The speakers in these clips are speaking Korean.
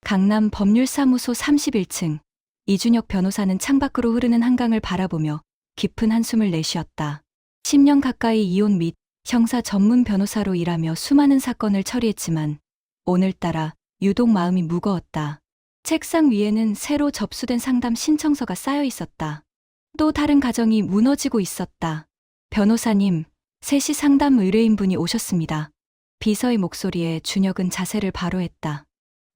강남 법률사무소 31층. 이준혁 변호사는 창밖으로 흐르는 한강을 바라보며 깊은 한숨을 내쉬었다. 10년 가까이 이혼 및 형사 전문 변호사로 일하며 수많은 사건을 처리했지만 오늘따라 유독 마음이 무거웠다. 책상 위에는 새로 접수된 상담 신청서가 쌓여 있었다. 또 다른 가정이 무너지고 있었다. 변호사님, 3시 상담 의뢰인분이 오셨습니다. 비서의 목소리에 준혁은 자세를 바로 했다.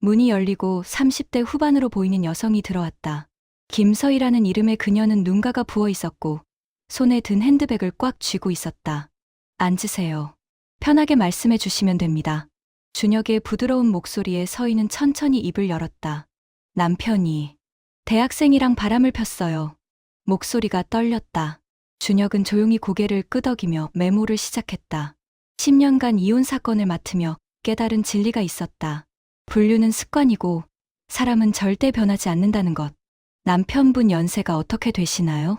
문이 열리고 30대 후반으로 보이는 여성이 들어왔다. 김서희라는 이름의 그녀는 눈가가 부어 있었고 손에 든 핸드백을 꽉 쥐고 있었다. 앉으세요. 편하게 말씀해 주시면 됩니다. 준혁의 부드러운 목소리에 서희는 천천히 입을 열었다. 남편이 대학생이랑 바람을 폈어요. 목소리가 떨렸다. 준혁은 조용히 고개를 끄덕이며 메모를 시작했다. 10년간 이혼 사건을 맡으며 깨달은 진리가 있었다. 분류는 습관이고 사람은 절대 변하지 않는다는 것. 남편분 연세가 어떻게 되시나요?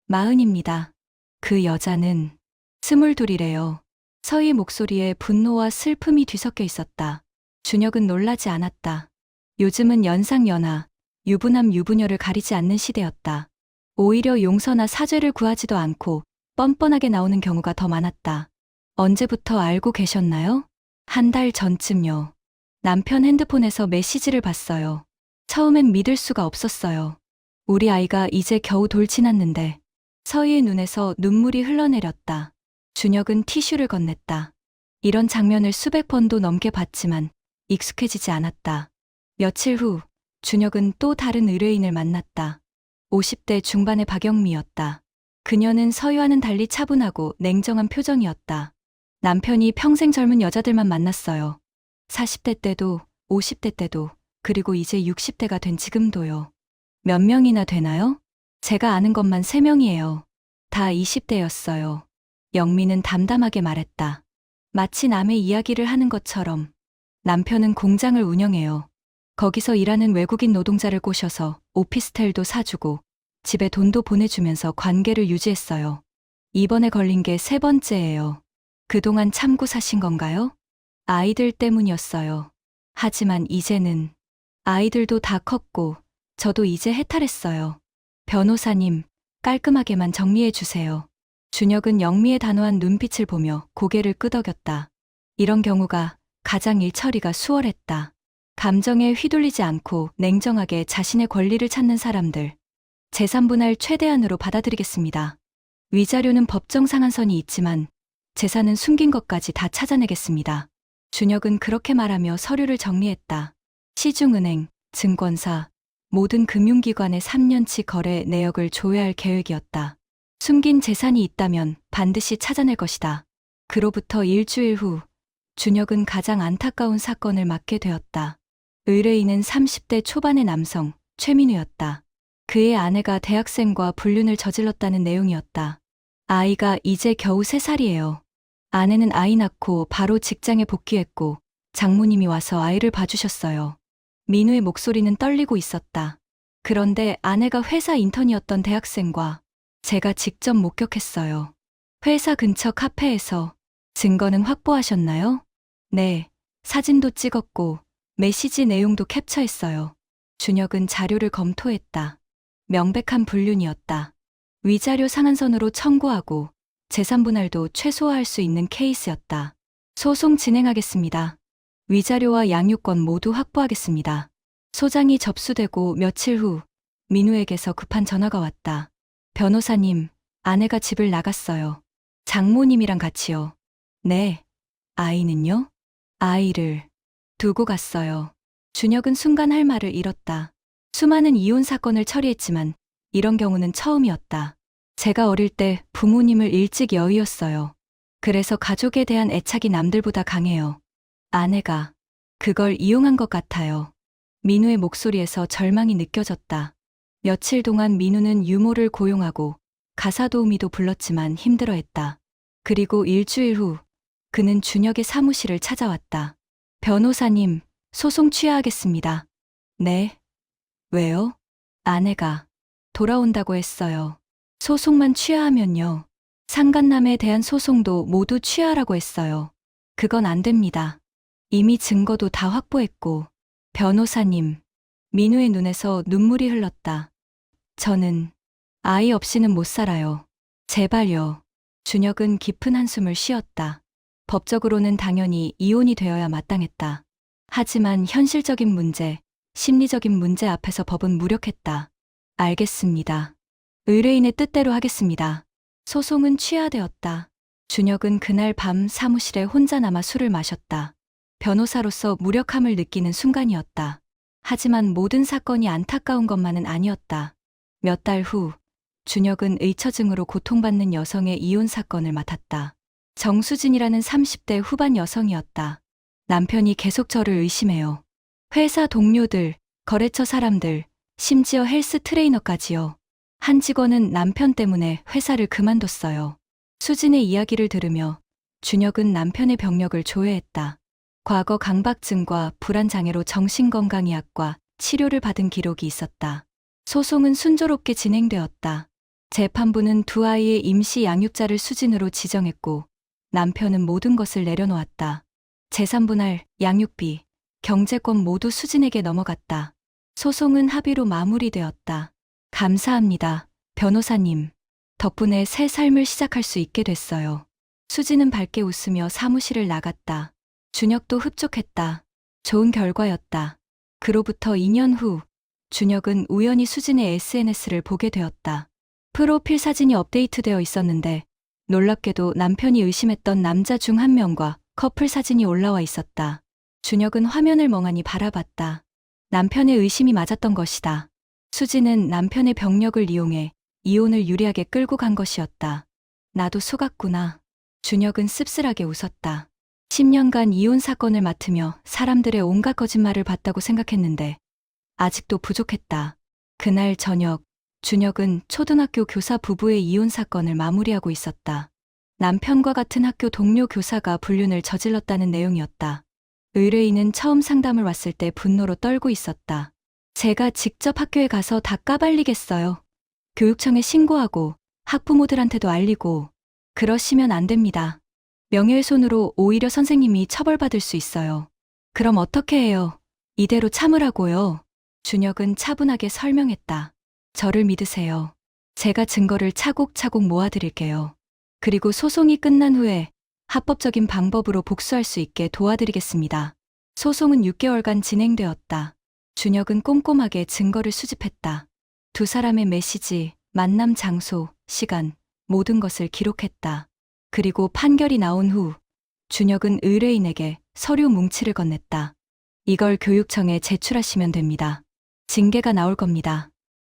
40입니다. 그 여자는 22이래요. 서희의 목소리에 분노와 슬픔이 뒤섞여 있었다. 준혁은 놀라지 않았다. 요즘은 연상연하, 유부남 유부녀를 가리지 않는 시대였다. 오히려 용서나 사죄를 구하지도 않고 뻔뻔하게 나오는 경우가 더 많았다. 언제부터 알고 계셨나요? 1달 전쯤요. 남편 핸드폰에서 메시지를 봤어요. 처음엔 믿을 수가 없었어요. 우리 아이가 이제 겨우 돌진했는데. 서희의 눈에서 눈물이 흘러내렸다. 준혁은 티슈를 건넸다. 이런 장면을 수백 번도 넘게 봤지만 익숙해지지 않았다. 며칠 후 준혁은 또 다른 의뢰인을 만났다. 50대 중반의 박영미였다. 그녀는 서희와는 달리 차분하고 냉정한 표정이었다. 남편이 평생 젊은 여자들만 만났어요. 40대 때도 50대 때도 그리고 이제 60대가 된 지금도요. 몇 명이나 되나요? 제가 아는 것만 3명이에요. 다 20대였어요. 영미는 담담하게 말했다. 마치 남의 이야기를 하는 것처럼. 남편은 공장을 운영해요. 거기서 일하는 외국인 노동자를 꼬셔서 오피스텔도 사주고 집에 돈도 보내주면서 관계를 유지했어요. 이번에 걸린 게 3번째예요. 그동안 참고 사신 건가요? 아이들 때문이었어요. 하지만 이제는 아이들도 다 컸고 저도 이제 해탈했어요. 변호사님, 깔끔하게만 정리해 주세요. 준혁은 영미의 단호한 눈빛을 보며 고개를 끄덕였다. 이런 경우가 가장 일 처리가 수월했다. 감정에 휘둘리지 않고 냉정하게 자신의 권리를 찾는 사람들. 재산분할 최대한으로 받아들이겠습니다. 위자료는 법정 상한선이 있지만 재산은 숨긴 것까지 다 찾아내겠습니다. 준혁은 그렇게 말하며 서류를 정리했다. 시중은행, 증권사, 모든 금융기관의 3년치 거래 내역을 조회할 계획이었다. 숨긴 재산이 있다면 반드시 찾아낼 것이다. 그로부터 일주일 후 준혁은 가장 안타까운 사건을 맡게 되었다. 의뢰인은 30대 초반의 남성 최민우였다. 그의 아내가 대학생과 불륜을 저질렀다는 내용이었다. 아이가 이제 겨우 3살이에요. 아내는 아이 낳고 바로 직장에 복귀했고 장모님이 와서 아이를 봐주셨어요. 민우의 목소리는 떨리고 있었다. 그런데 아내가 회사 인턴이었던 대학생과 제가 직접 목격했어요. 회사 근처 카페에서. 증거는 확보하셨나요? 네, 사진도 찍었고 메시지 내용도 캡처했어요. 준혁은 자료를 검토했다. 명백한 불륜이었다. 위자료 상한선으로 청구하고 재산분할도 최소화할 수 있는 케이스였다. 소송 진행하겠습니다. 위자료와 양육권 모두 확보하겠습니다. 소장이 접수되고 며칠 후 민우에게서 급한 전화가 왔다. 변호사님, 아내가 집을 나갔어요. 장모님이랑 같이요. 네. 아이는요? 아이를 두고 갔어요. 준혁은 순간 할 말을 잃었다. 수많은 이혼 사건을 처리했지만 이런 경우는 처음이었다. 제가 어릴 때 부모님을 일찍 여의었어요. 그래서 가족에 대한 애착이 남들보다 강해요. 아내가 그걸 이용한 것 같아요. 민우의 목소리에서 절망이 느껴졌다. 며칠 동안 민우는 유모를 고용하고 가사도우미도 불렀지만 힘들어했다. 그리고 일주일 후 그는 준혁의 사무실을 찾아왔다. 변호사님, 소송 취하하겠습니다. 네. 왜요? 아내가 돌아온다고 했어요. 소송만 취하하면요. 상간남에 대한 소송도 모두 취하라고 했어요. 그건 안 됩니다. 이미 증거도 다 확보했고 변호사님. 민우의 눈에서 눈물이 흘렀다. 저는 아이 없이는 못 살아요. 제발요. 준혁은 깊은 한숨을 쉬었다. 법적으로는 당연히 이혼이 되어야 마땅했다. 하지만 현실적인 문제, 심리적인 문제 앞에서 법은 무력했다. 알겠습니다. 의뢰인의 뜻대로 하겠습니다. 소송은 취하되었다. 준혁은 그날 밤 사무실에 혼자 남아 술을 마셨다. 변호사로서 무력함을 느끼는 순간이었다. 하지만 모든 사건이 안타까운 것만은 아니었다. 몇 달 후, 준혁은 의처증으로 고통받는 여성의 이혼 사건을 맡았다. 정수진이라는 30대 후반 여성이었다. 남편이 계속 저를 의심해요. 회사 동료들, 거래처 사람들, 심지어 헬스 트레이너까지요. 한 직원은 남편 때문에 회사를 그만뒀어요. 수진의 이야기를 들으며 준혁은 남편의 병력을 조회했다. 과거 강박증과 불안장애로 정신건강의학과 치료를 받은 기록이 있었다. 소송은 순조롭게 진행되었다. 재판부는 두 아이의 임시 양육자를 수진으로 지정했고 남편은 모든 것을 내려놓았다. 재산분할, 양육비, 경제권 모두 수진에게 넘어갔다. 소송은 합의로 마무리되었다. 감사합니다, 변호사님. 덕분에 새 삶을 시작할 수 있게 됐어요. 수진은 밝게 웃으며 사무실을 나갔다. 준혁도 흡족했다. 좋은 결과였다. 그로부터 2년 후, 준혁은 우연히 수진의 SNS를 보게 되었다. 프로필 사진이 업데이트되어 있었는데 놀랍게도 남편이 의심했던 남자 중 한 명과 커플 사진이 올라와 있었다. 준혁은 화면을 멍하니 바라봤다. 남편의 의심이 맞았던 것이다. 수진은 남편의 병력을 이용해 이혼을 유리하게 끌고 간 것이었다. 나도 속았구나. 준혁은 씁쓸하게 웃었다. 10년간 이혼 사건을 맡으며 사람들의 온갖 거짓말을 봤다고 생각했는데 아직도 부족했다. 그날 저녁, 준혁은 초등학교 교사 부부의 이혼 사건을 마무리하고 있었다. 남편과 같은 학교 동료 교사가 불륜을 저질렀다는 내용이었다. 의뢰인은 처음 상담을 왔을 때 분노로 떨고 있었다. 제가 직접 학교에 가서 다 까발리겠어요. 교육청에 신고하고 학부모들한테도 알리고. 그러시면 안 됩니다. 명예훼손으로 오히려 선생님이 처벌받을 수 있어요. 그럼 어떻게 해요? 이대로 참으라고요. 준혁은 차분하게 설명했다. 저를 믿으세요. 제가 증거를 차곡차곡 모아드릴게요. 그리고 소송이 끝난 후에 합법적인 방법으로 복수할 수 있게 도와드리겠습니다. 소송은 6개월간 진행되었다. 준혁은 꼼꼼하게 증거를 수집했다. 두 사람의 메시지, 만남 장소, 시간, 모든 것을 기록했다. 그리고 판결이 나온 후 준혁은 의뢰인에게 서류 뭉치를 건넸다. 이걸 교육청에 제출하시면 됩니다. 징계가 나올 겁니다.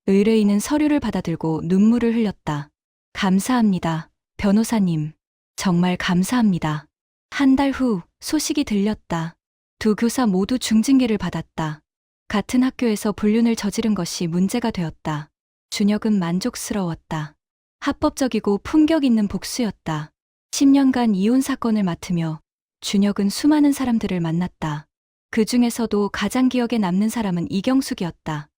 의뢰인은 서류를 받아들고 눈물을 흘렸다. 감사합니다, 변호사님. 정말 감사합니다. 한 달 후 소식이 들렸다. 두 교사 모두 중징계를 받았다. 같은 학교에서 불륜을 저지른 것이 문제가 되었다. 준혁은 만족스러웠다. 합법적이고 품격 있는 복수였다. 10년간 이혼 사건을 맡으며 준혁은 수많은 사람들을 만났다. 그 중에서도 가장 기억에 남는 사람은 이경숙이었다.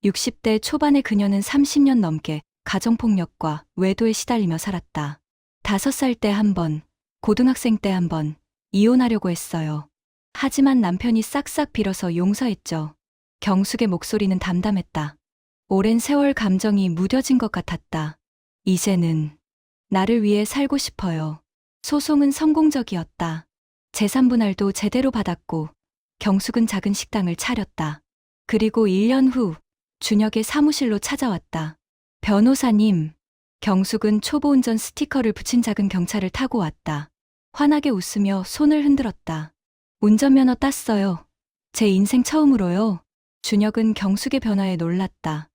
60대 초반의 그녀는 30년 넘게 가정폭력과 외도에 시달리며 살았다. 5살 때 한 번, 고등학생 때 한 번 이혼하려고 했어요. 하지만 남편이 싹싹 빌어서 용서했죠. 경숙의 목소리는 담담했다. 오랜 세월 감정이 무뎌진 것 같았다. 이제는 나를 위해 살고 싶어요. 소송은 성공적이었다. 재산분할도 제대로 받았고 경숙은 작은 식당을 차렸다. 그리고 1년 후 준혁의 사무실로 찾아왔다. 변호사님, 경숙은 초보 운전 스티커를 붙인 작은 경차를 타고 왔다. 환하게 웃으며 손을 흔들었다. 운전면허 땄어요. 제 인생 처음으로요. 준혁은 경숙의 변화에 놀랐다.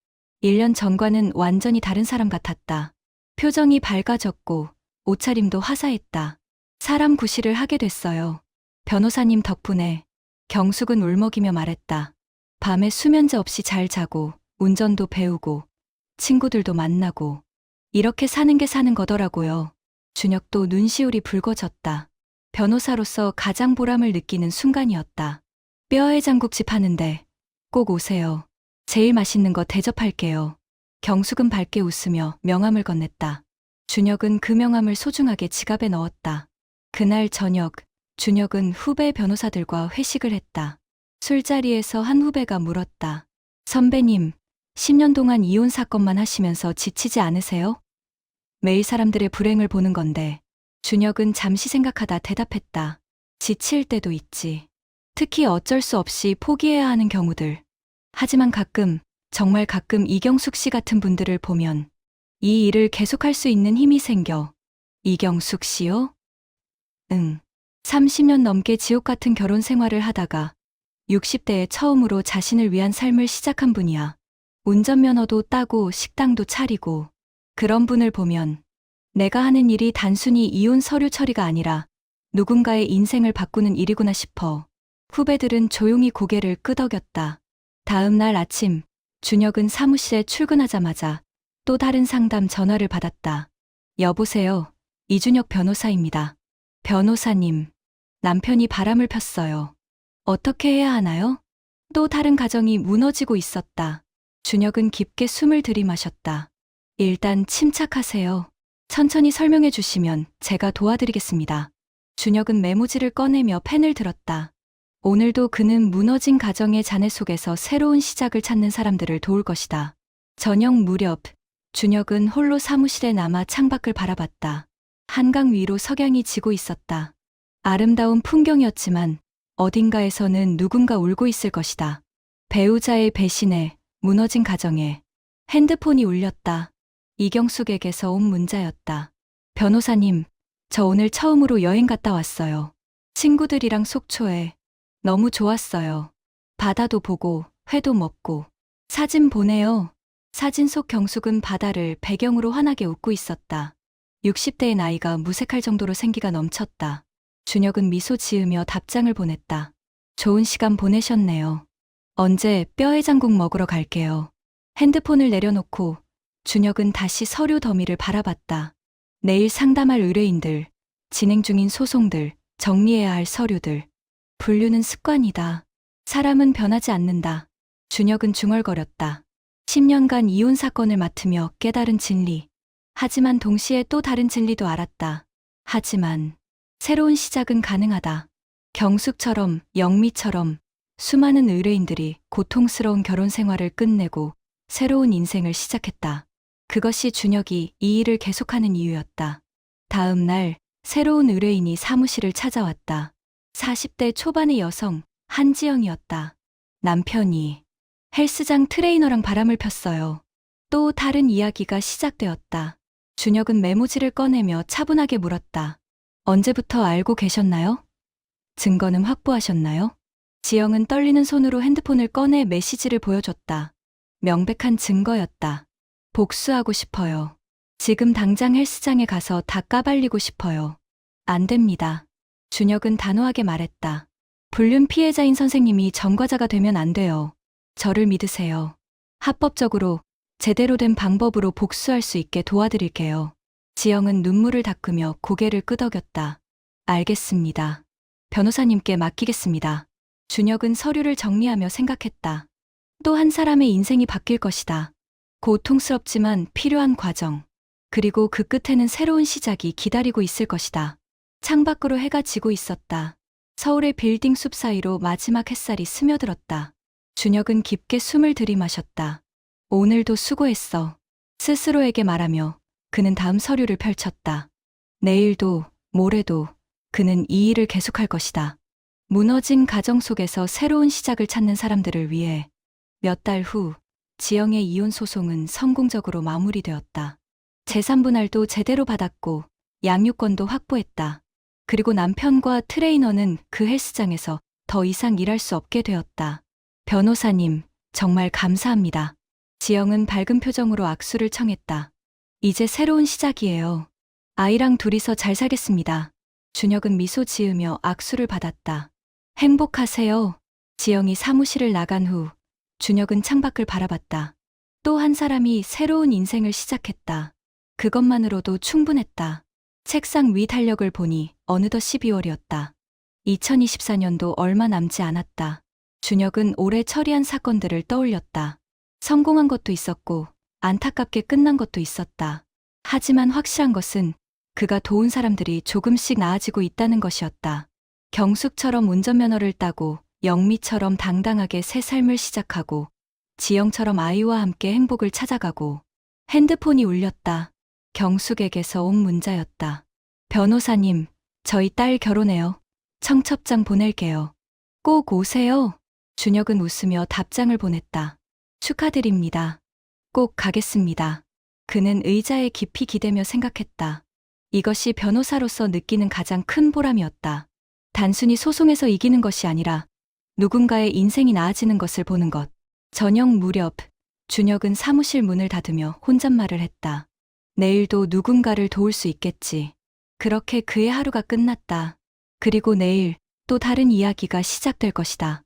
1년 전과는 완전히 다른 사람 같았다. 표정이 밝아졌고 옷차림도 화사했다. 사람 구실을 하게 됐어요. 변호사님 덕분에. 경숙은 울먹이며 말했다. 밤에 수면제 없이 잘 자고 운전도 배우고 친구들도 만나고 이렇게 사는 게 사는 거더라고요. 준혁도 눈시울이 붉어졌다. 변호사로서 가장 보람을 느끼는 순간이었다. 뼈해장국집 하는데 꼭 오세요. 제일 맛있는 거 대접할게요. 경숙은 밝게 웃으며 명함을 건넸다. 준혁은 그 명함을 소중하게 지갑에 넣었다. 그날 저녁, 준혁은 후배 변호사들과 회식을 했다. 술자리에서 한 후배가 물었다. 선배님, 10년 동안 이혼 사건만 하시면서 지치지 않으세요? 매일 사람들의 불행을 보는 건데. 준혁은 잠시 생각하다 대답했다. 지칠 때도 있지. 특히 어쩔 수 없이 포기해야 하는 경우들. 하지만 가끔, 정말 가끔 이경숙 씨 같은 분들을 보면 이 일을 계속할 수 있는 힘이 생겨. 이경숙 씨요? 응. 30년 넘게 지옥 같은 결혼 생활을 하다가 60대에 처음으로 자신을 위한 삶을 시작한 분이야. 운전면허도 따고 식당도 차리고. 그런 분을 보면 내가 하는 일이 단순히 이혼 서류 처리가 아니라 누군가의 인생을 바꾸는 일이구나 싶어. 후배들은 조용히 고개를 끄덕였다. 다음 날 아침, 준혁은 사무실에 출근하자마자 또 다른 상담 전화를 받았다. 여보세요. 이준혁 변호사입니다. 변호사님, 남편이 바람을 폈어요. 어떻게 해야 하나요? 또 다른 가정이 무너지고 있었다. 준혁은 깊게 숨을 들이마셨다. 일단 침착하세요. 천천히 설명해 주시면 제가 도와드리겠습니다. 준혁은 메모지를 꺼내며 펜을 들었다. 오늘도 그는 무너진 가정의 잔해 속에서 새로운 시작을 찾는 사람들을 도울 것이다. 저녁 무렵, 준혁은 홀로 사무실에 남아 창밖을 바라봤다. 한강 위로 석양이 지고 있었다. 아름다운 풍경이었지만 어딘가에서는 누군가 울고 있을 것이다. 배우자의 배신에, 무너진 가정에. 핸드폰이 울렸다. 이경숙에게서 온 문자였다. 변호사님, 저 오늘 처음으로 여행 갔다 왔어요. 친구들이랑 속초에. 너무 좋았어요. 바다도 보고, 회도 먹고. 사진 보내요. 사진 속 경숙은 바다를 배경으로 환하게 웃고 있었다. 60대의 나이가 무색할 정도로 생기가 넘쳤다. 준혁은 미소 지으며 답장을 보냈다. 좋은 시간 보내셨네요. 언제 뼈해장국 먹으러 갈게요. 핸드폰을 내려놓고 준혁은 다시 서류 더미를 바라봤다. 내일 상담할 의뢰인들, 진행 중인 소송들, 정리해야 할 서류들. 분류는 습관이다. 사람은 변하지 않는다. 준혁은 중얼거렸다. 10년간 이혼 사건을 맡으며 깨달은 진리. 하지만 동시에 또 다른 진리도 알았다. 하지만 새로운 시작은 가능하다. 경숙처럼, 영미처럼 수많은 의뢰인들이 고통스러운 결혼 생활을 끝내고 새로운 인생을 시작했다. 그것이 준혁이 이 일을 계속하는 이유였다. 다음 날 새로운 의뢰인이 사무실을 찾아왔다. 40대 초반의 여성 한지영이었다. 남편이 헬스장 트레이너랑 바람을 폈어요. 또 다른 이야기가 시작되었다. 준혁은 메모지를 꺼내며 차분하게 물었다. 언제부터 알고 계셨나요? 증거는 확보하셨나요? 지영은 떨리는 손으로 핸드폰을 꺼내 메시지를 보여줬다. 명백한 증거였다. 복수하고 싶어요. 지금 당장 헬스장에 가서 다 까발리고 싶어요. 안 됩니다. 준혁은 단호하게 말했다. 불륜 피해자인 선생님이 전과자가 되면 안 돼요. 저를 믿으세요. 합법적으로 제대로 된 방법으로 복수할 수 있게 도와드릴게요. 지영은 눈물을 닦으며 고개를 끄덕였다. 알겠습니다. 변호사님께 맡기겠습니다. 준혁은 서류를 정리하며 생각했다. 또 한 사람의 인생이 바뀔 것이다. 고통스럽지만 필요한 과정. 그리고 그 끝에는 새로운 시작이 기다리고 있을 것이다. 창밖으로 해가 지고 있었다. 서울의 빌딩 숲 사이로 마지막 햇살이 스며들었다. 준혁은 깊게 숨을 들이마셨다. 오늘도 수고했어. 스스로에게 말하며 그는 다음 서류를 펼쳤다. 내일도, 모레도 그는 이 일을 계속할 것이다. 무너진 가정 속에서 새로운 시작을 찾는 사람들을 위해. 몇 달 후, 지영의 이혼 소송은 성공적으로 마무리되었다. 재산 분할도 제대로 받았고 양육권도 확보했다. 그리고 남편과 트레이너는 그 헬스장에서 더 이상 일할 수 없게 되었다. 변호사님, 정말 감사합니다. 지영은 밝은 표정으로 악수를 청했다. 이제 새로운 시작이에요. 아이랑 둘이서 잘 살겠습니다. 준혁은 미소 지으며 악수를 받았다. 행복하세요. 지영이 사무실을 나간 후 준혁은 창밖을 바라봤다. 또 한 사람이 새로운 인생을 시작했다. 그것만으로도 충분했다. 책상 위 달력을 보니 어느덧 12월이었다. 2024년도 얼마 남지 않았다. 준혁은 올해 처리한 사건들을 떠올렸다. 성공한 것도 있었고 안타깝게 끝난 것도 있었다. 하지만 확실한 것은 그가 도운 사람들이 조금씩 나아지고 있다는 것이었다. 경숙처럼 운전면허를 따고 영미처럼 당당하게 새 삶을 시작하고 지영처럼 아이와 함께 행복을 찾아가고. 핸드폰이 울렸다. 경숙에게서 온 문자였다. 변호사님, 저희 딸 결혼해요. 청첩장 보낼게요. 꼭 오세요. 준혁은 웃으며 답장을 보냈다. 축하드립니다. 꼭 가겠습니다. 그는 의자에 깊이 기대며 생각했다. 이것이 변호사로서 느끼는 가장 큰 보람이었다. 단순히 소송에서 이기는 것이 아니라 누군가의 인생이 나아지는 것을 보는 것. 저녁 무렵, 준혁은 사무실 문을 닫으며 혼잣말을 했다. 내일도 누군가를 도울 수 있겠지. 그렇게 그의 하루가 끝났다. 그리고 내일 또 다른 이야기가 시작될 것이다.